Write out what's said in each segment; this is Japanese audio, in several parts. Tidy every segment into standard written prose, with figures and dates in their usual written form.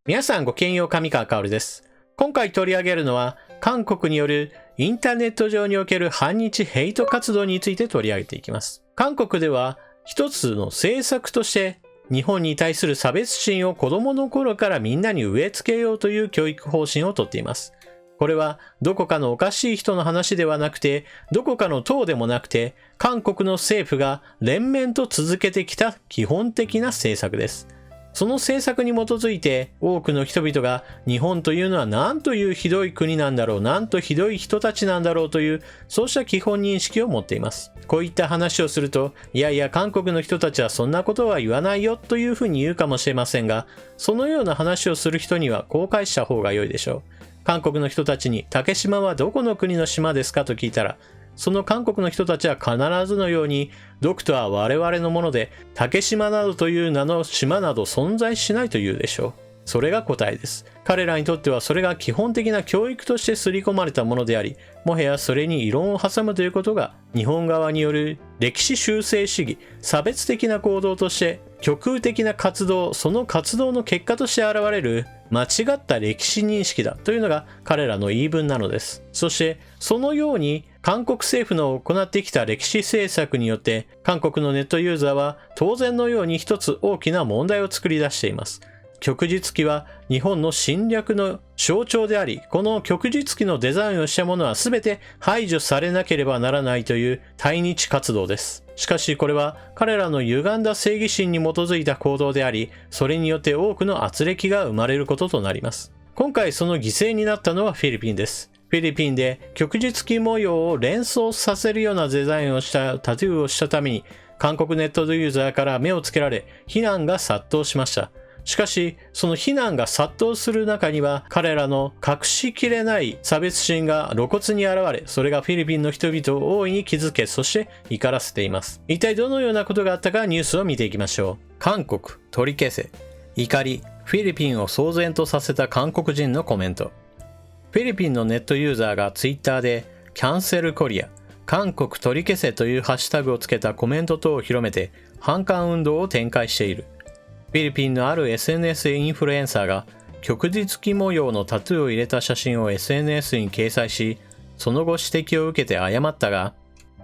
皆さんごきげんよう、上川薫です。今回取り上げるのは、韓国によるインターネット上における反日ヘイト活動について取り上げていきます。韓国では一つの政策として日本に対する差別心を子供の頃からみんなに植え付けようという教育方針をとっています。これはどこかのおかしい人の話ではなくて、どこかの党でもなくて、韓国の政府が連綿と続けてきた基本的な政策です。その政策に基づいて多くの人々が日本というのはなんというひどい国なんだろう、なんとひどい人たちなんだろうというそうした基本認識を持っています。こういった話をすると、いやいや韓国の人たちはそんなことは言わないよというふうに言うかもしれませんが、そのような話をする人にはこう返した方が良いでしょう。韓国の人たちに竹島はどこの国の島ですかと聞いたら、その韓国の人たちは必ずのように、ドクターは我々のもので、竹島などという名の島など存在しないと言うでしょう。それが答えです。彼らにとってはそれが基本的な教育として刷り込まれたものであり、もはやそれに異論を挟むということが、日本側による歴史修正主義、差別的な行動として、極右的な活動、その活動の結果として現れる間違った歴史認識だというのが彼らの言い分なのです。そして、そのように韓国政府の行ってきた歴史政策によって、韓国のネットユーザーは当然のように一つ大きな問題を作り出しています。旭日旗は日本の侵略の象徴であり、この旭日旗のデザインをしたものは全て排除されなければならないという対日活動です。しかしこれは彼らの歪んだ正義心に基づいた行動であり、それによって多くの圧力が生まれることとなります。今回その犠牲になったのはフィリピンです。フィリピンで旭日旗模様を連想させるようなデザインをしたタトゥーをしたために、韓国ネットユーザーから目をつけられ、非難が殺到しました。しかし、その非難が殺到する中には、彼らの隠しきれない差別心が露骨に現れ、それがフィリピンの人々を大いに気づけ、そして怒らせています。一体どのようなことがあったかニュースを見ていきましょう。韓国、取り消せ。怒り、フィリピンを騒然とさせた韓国人のコメント。フィリピンのネットユーザーがツイッターで、キャンセルコリア、韓国取り消せというハッシュタグをつけたコメント等を広めて、反韓運動を展開している。フィリピンのある SNS インフルエンサーが旭日旗模様のタトゥーを入れた写真を SNS に掲載し、その後指摘を受けて謝ったが、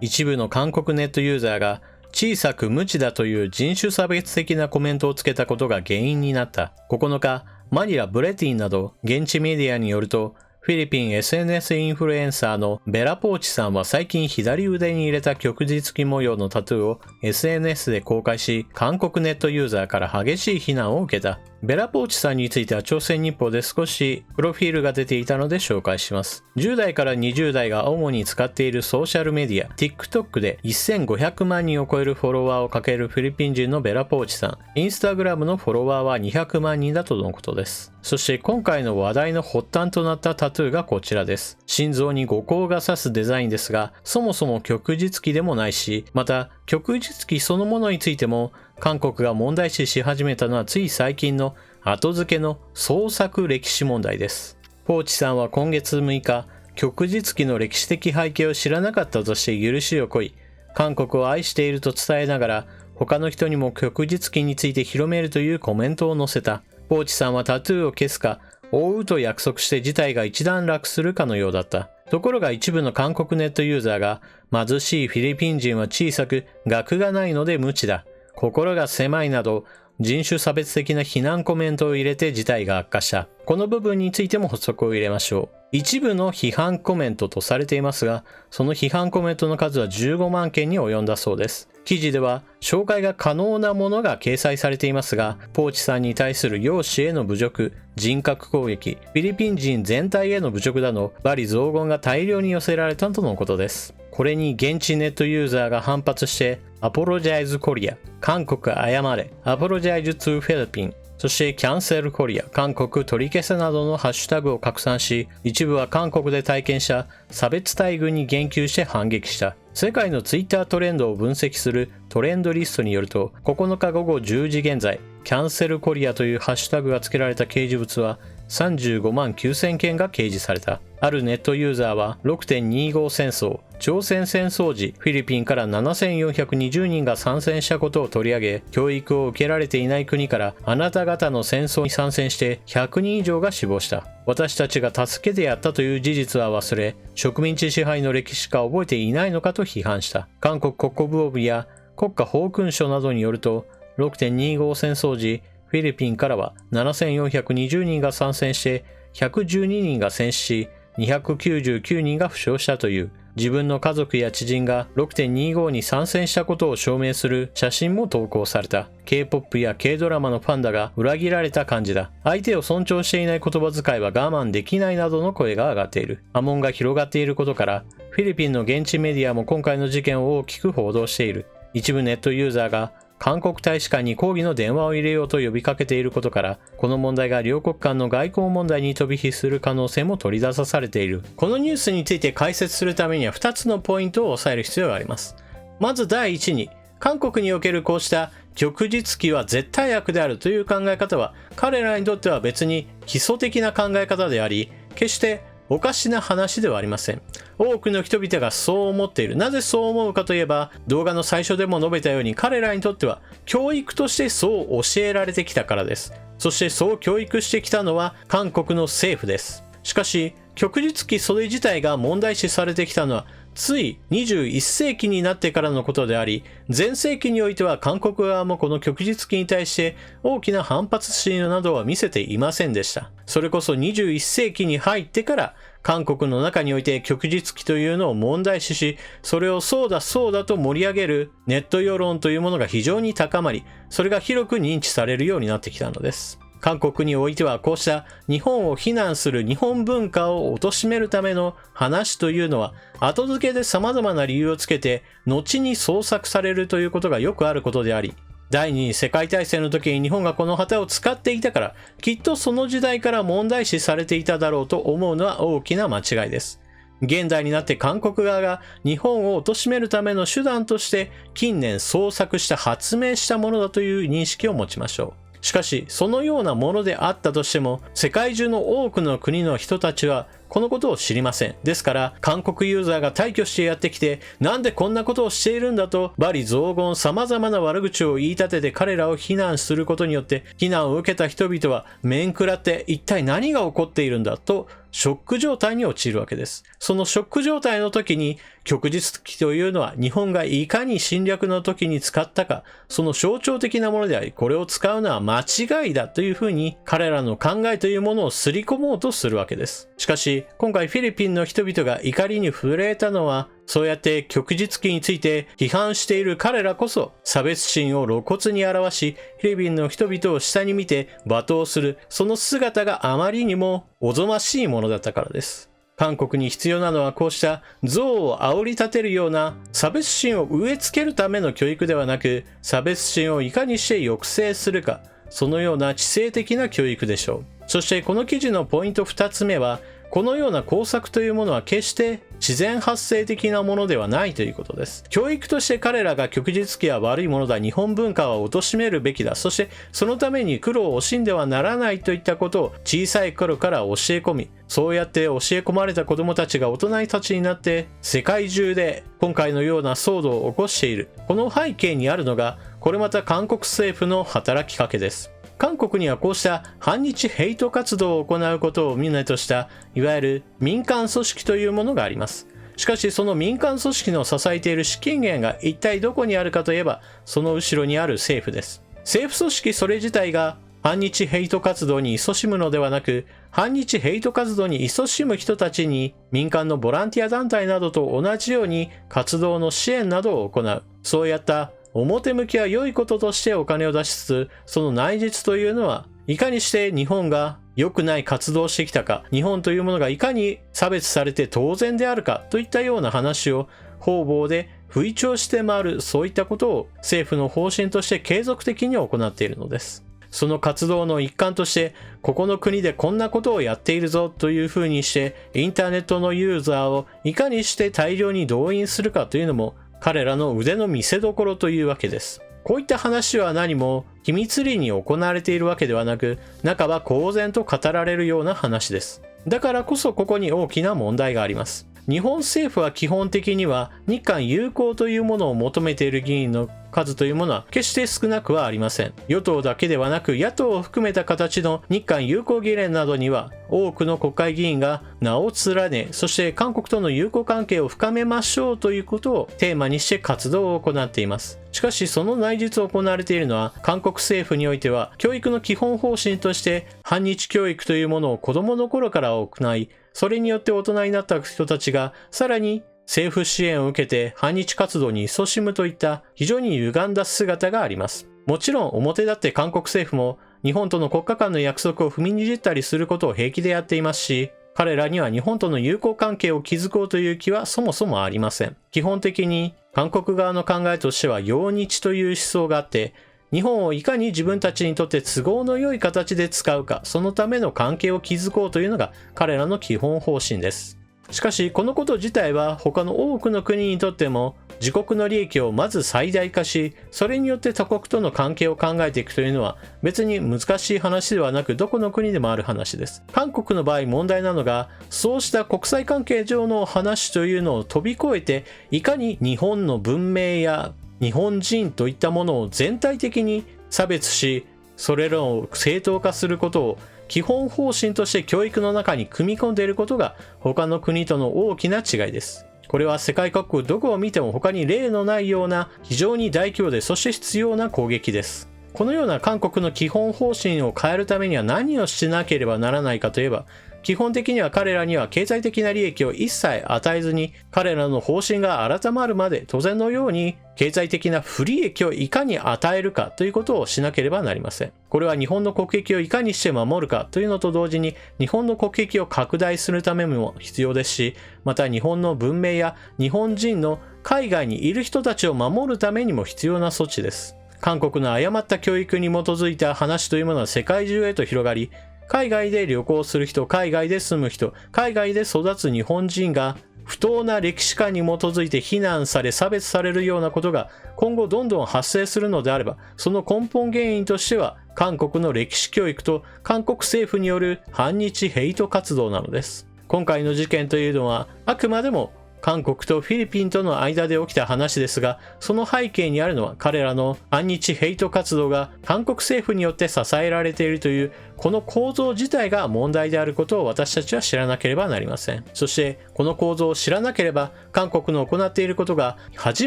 一部の韓国ネットユーザーが小さく無知だという人種差別的なコメントをつけたことが原因になった。9日、マニラ・ブレティンなど現地メディアによると、フィリピン SNS インフルエンサーのベラポーチさんは最近左腕に入れた旭日旗模様のタトゥーを SNS で公開し、韓国ネットユーザーから激しい非難を受けた。ベラポーチさんについては朝鮮日報で少しプロフィールが出ていたので紹介します。10代から20代が主に使っているソーシャルメディア TikTok で1500万人を超えるフォロワーを抱えるフィリピン人のベラポーチさん。インスタグラムのフォロワーは200万人だとのことです。そして今回の話題の発端となったタトゥーがこちらです。心臓に五光が指すデザインですが、そもそも旭日旗でもないし、また旭日旗そのものについても韓国が問題視し始めたのはつい最近の後付けの創作歴史問題です。ポーチさんは今月6日、旭日旗の歴史的背景を知らなかったとして許しを請い、韓国を愛していると伝えながら、他の人にも旭日旗について広めるというコメントを載せた。ポーチさんはタトゥーを消すか、覆うと約束して事態が一段落するかのようだった。ところが一部の韓国ネットユーザーが、貧しいフィリピン人は小さく、学がないので無知だ。心が狭いなど、人種差別的な非難コメントを入れて事態が悪化した。この部分についても補足を入れましょう。一部の批判コメントとされていますが、その批判コメントの数は15万件に及んだそうです。記事では紹介が可能なものが掲載されていますが、ポーチさんに対する容姿への侮辱、人格攻撃、フィリピン人全体への侮辱など、罵詈雑言が大量に寄せられたとのことです。これに現地ネットユーザーが反発して、アポロジャイズコリア、韓国謝れ、アポロジャイズ2フィリピン、そしてキャンセルコリア、韓国取り消せなどのハッシュタグを拡散し、一部は韓国で体験した差別待遇に言及して反撃した。世界のツイッタートレンドを分析するトレンドリストによると、9日午後10時現在、キャンセルコリアというハッシュタグが付けられた掲示物は35万9000件が掲示された。あるネットユーザーは 6.25 戦争、朝鮮戦争時、フィリピンから7420人が参戦したことを取り上げ、教育を受けられていない国からあなた方の戦争に参戦して100人以上が死亡した。私たちが助けてやったという事実は忘れ、植民地支配の歴史しか覚えていないのかと批判した。韓国国防部や国家法勲書などによると、6.25 戦争時、フィリピンからは7420人が参戦して112人が戦死し、299人が負傷したという。自分の家族や知人が 6.25 に参戦したことを証明する写真も投稿された。K-POP や K ドラマのファンだが裏切られた感じだ。相手を尊重していない言葉遣いは我慢できないなどの声が上がっている。波紋が広がっていることから、フィリピンの現地メディアも今回の事件を大きく報道している。一部ネットユーザーが韓国大使館に抗議の電話を入れようと呼びかけていることから、この問題が両国間の外交問題に飛び火する可能性も取り出されている。このニュースについて解説するためには2つのポイントを押さえる必要があります。まず第一に、韓国におけるこうした旭日旗は絶対悪であるという考え方は、彼らにとっては別に基礎的な考え方であり、決しておかしな話ではありません。多くの人々がそう思っている。なぜそう思うかといえば、動画の最初でも述べたように彼らにとっては教育としてそう教えられてきたからです。そしてそう教育してきたのは韓国の政府です。しかし、旭日旗それ自体が問題視されてきたのはつい21世紀になってからのことであり、前世紀においては韓国側もこの旭日旗に対して大きな反発心などは見せていませんでした。それこそ21世紀に入ってから韓国の中において旭日旗というのを問題視し、それをそうだそうだと盛り上げるネット世論というものが非常に高まり、それが広く認知されるようになってきたのです。韓国においてはこうした日本を非難する日本文化を貶めるための話というのは後付けで様々な理由をつけて後に創作されるということがよくあることであり、第二次世界大戦の時に日本がこの旗を使っていたからきっとその時代から問題視されていただろうと思うのは大きな間違いです。現代になって韓国側が日本を貶めるための手段として近年創作した発明したものだという認識を持ちましょう。しかし、そのようなものであったとしても、世界中の多くの国の人たちはこのことを知りません。ですから、韓国ユーザーが大挙してやってきて、なんでこんなことをしているんだと、罵詈雑言様々な悪口を言い立てて彼らを非難することによって、非難を受けた人々は面食らって一体何が起こっているんだと、ショック状態に陥るわけです。そのショック状態の時に、旭日旗というのは日本がいかに侵略の時に使ったか、その象徴的なものであり、これを使うのは間違いだというふうに彼らの考えというものを刷り込もうとするわけです。しかし、今回フィリピンの人々が怒りに震えたのは、そうやって旭日旗について批判している彼らこそ差別心を露骨に表し、フィリピンの人々を下に見て罵倒する、その姿があまりにもおぞましいものだったからです。韓国に必要なのはこうした憎悪を煽り立てるような差別心を植え付けるための教育ではなく、差別心をいかにして抑制するか、そのような知性的な教育でしょう。そしてこの記事のポイント2つ目は、このような工作というものは決して自然発生的なものではないということです。教育として彼らが旭日旗は悪いものだ、日本文化は貶めるべきだ、そしてそのために苦労を惜しんではならないといったことを小さい頃から教え込み、そうやって教え込まれた子供たちが大人たちになって世界中で今回のような騒動を起こしている。この背景にあるのが、これまた韓国政府の働きかけです。韓国にはこうした反日ヘイト活動を行うことを旨としたいわゆる民間組織というものがあります。しかしその民間組織の支えている資金源が一体どこにあるかといえば、その後ろにある政府です。政府組織それ自体が反日ヘイト活動に勤しむのではなく、反日ヘイト活動に勤しむ人たちに民間のボランティア団体などと同じように活動の支援などを行う。そうやった表向きは良いこととしてお金を出しつつ、その内実というのはいかにして日本が良くない活動をしてきたか、日本というものがいかに差別されて当然であるかといったような話を方々で吹聴して回る、そういったことを政府の方針として継続的に行っているのです。その活動の一環として、ここの国でこんなことをやっているぞというふうにして、インターネットのユーザーをいかにして大量に動員するかというのも彼らの腕の見せ所というわけです。こういった話は何も秘密裏に行われているわけではなく、半ば公然と語られるような話です。だからこそここに大きな問題があります。日本政府は基本的には日韓友好というものを求めている議員の数というものは決して少なくはありません。与党だけではなく野党を含めた形の日韓友好議連などには多くの国会議員が名を連ね、そして韓国との友好関係を深めましょうということをテーマにして活動を行っています。しかしその内実を行われているのは韓国政府においては教育の基本方針として反日教育というものを子供の頃から行い、それによって大人になった人たちがさらに政府支援を受けて反日活動に勤しむといった非常に歪んだ姿があります。もちろん表立って韓国政府も日本との国家間の約束を踏みにじったりすることを平気でやっていますし、彼らには日本との友好関係を築こうという気はそもそもありません。基本的に韓国側の考えとしては擁日という思想があって、日本をいかに自分たちにとって都合の良い形で使うか、そのための関係を築こうというのが彼らの基本方針です。しかしこのこと自体は他の多くの国にとっても自国の利益をまず最大化し、それによって他国との関係を考えていくというのは別に難しい話ではなく、どこの国でもある話です。韓国の場合問題なのが、そうした国際関係上の話というのを飛び越えて、いかに日本の文明や日本人といったものを全体的に差別し、それらを正当化することを基本方針として教育の中に組み込んでいることが他の国との大きな違いです。これは世界各国どこを見ても他に例のないような非常に大規模でそして必要な攻撃です。このような韓国の基本方針を変えるためには何をしなければならないかといえば、基本的には彼らには経済的な利益を一切与えずに、彼らの方針が改まるまで当然のように経済的な不利益をいかに与えるかということをしなければなりません。これは日本の国益をいかにして守るかというのと同時に、日本の国益を拡大するためにも必要ですし、また日本の文明や日本人の海外にいる人たちを守るためにも必要な措置です。韓国の誤った教育に基づいた話というものは世界中へと広がり、海外で旅行する人、海外で住む人、海外で育つ日本人が不当な歴史観に基づいて非難され差別されるようなことが今後どんどん発生するのであれば、その根本原因としては韓国の歴史教育と韓国政府による反日ヘイト活動なのです。今回の事件というのはあくまでも韓国とフィリピンとの間で起きた話ですが、その背景にあるのは彼らの反日ヘイト活動が韓国政府によって支えられているというこの構造自体が問題であることを私たちは知らなければなりません。そしてこの構造を知らなければ、韓国の行っていることが初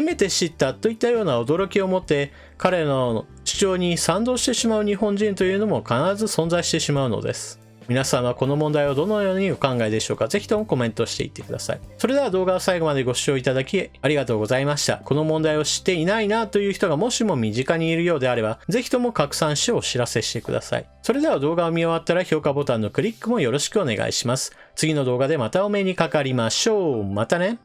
めて知ったといったような驚きを持って彼らの主張に賛同してしまう日本人というのも必ず存在してしまうのです。皆さんはこの問題をどのようにお考えでしょうか。ぜひともコメントしていってください。それでは動画を最後までご視聴いただきありがとうございました。この問題を知っていないなという人がもしも身近にいるようであれば、ぜひとも拡散してお知らせしてください。それでは動画を見終わったら評価ボタンのクリックもよろしくお願いします。次の動画でまたお目にかかりましょう。またね。